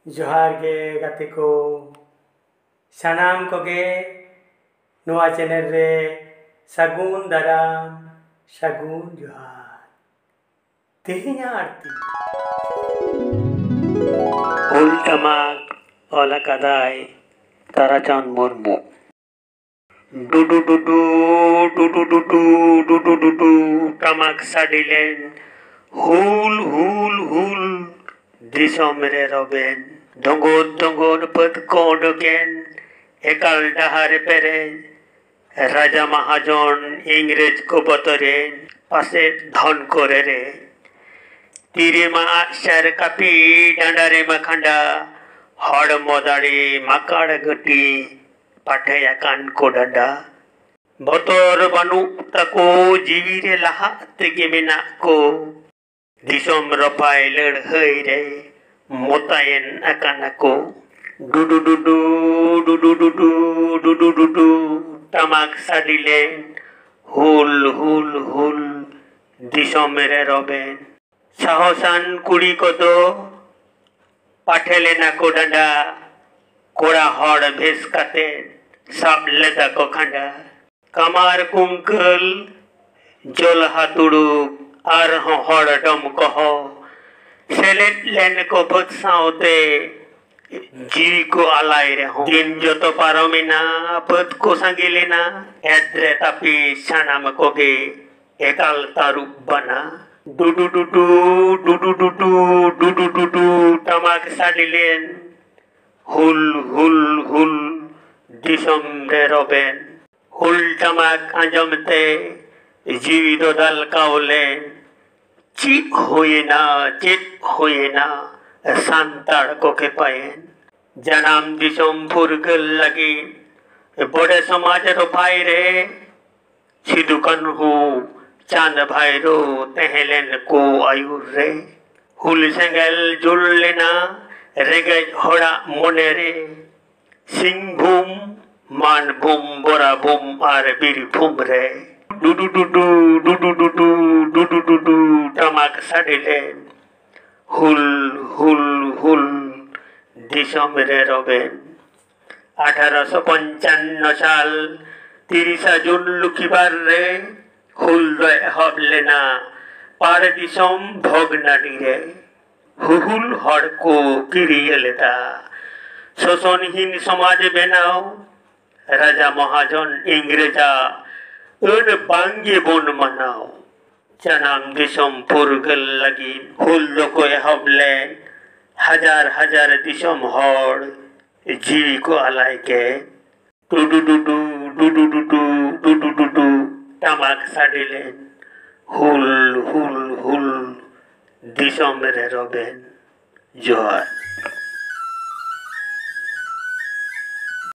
जोहार गे गाते को सानाम को गे नोआ चैनल रे सागुन दाराम सागुन जोहार तेहिया आरती हुल टमाक ओला कदाई ताराचंद मुर्मू डू डू डू डू डू डू डू डू डू डू डू टमाक साडिलेन हुल हुल हुल दिसोम रे रबेन दंगोर दंगोर पद कोडोगेन एकाल डाहारे पेरे राजा महाजन इंग्रेज को बतरेन पासे धन करे रे तीरे मा आशर कापी डांडारे मखंडा हड़ मोदाड़ी मकाड़ गटी पाठया कान को डांडा बतर बानु तको जीवी रे लहा तेगे मेना को दिसोम रपाय लड़हई रे मोतायन अकाना को डू डू डू डू डू डू डू डू डू डू डू डू टमाक साडिलेन हुल हुल हुल दिसोम रे रबेन साहसान कुड़ी को दो पाठेले ना को डंडा कोड़ा हड़ भेस काते सब लेदा को खंडा कमार कुंकल जल हाथुड़ुक आर हड़ डम कहो सेलेट लेन को बद साउते जीवी को आलाई रे हो दिन जो तो पारो मिना बद को संगी लेना एद्रे तापी शानाम को गे एकाल तारुप बना डू डू डू डू डू डू डू डू डू डू डू डू टमाक साडिलेन हुल हुल हुल दिसोम रे रबेन हुल टमाक आंजमते जीवी दो दल काउलेन चित होए ना सांताड़ को के पायन जनाम दिसोम फुरगल लगी बड़े समाज रो भाई रे सिदुकन हो चांद भाई रो तहलेन को आयुर रे हुल सेंगल जुल लेना रेगज होड़ा मोने रे सिंह भूम मान भूम बोरा भूम आर बीर भूम रे डू डू डू डू डू डू डू डू डू डू डू डू टमाक साडिलेन हुल हुल हुल दिसोम रे रबेन 1855 साल 30 जून लुकिबार रे हुल हब लेना पार दिसोम भोगनाडी रे हुल हड़ को किरिए लेता शोषणहीन समाज बनाओ राजा महाजन इंग्रेजा उन बांगे बोन मनाओ जनाम दिसोम पुरगल लगी हुल को हबले हजार हजार दिसोम हड़ जीवी को अलाई के डू डू डू डू डू डू डू डू डू डू डू टमाक साडिलेन हुल हुल हुल दिसोम रे रबेन जोहार।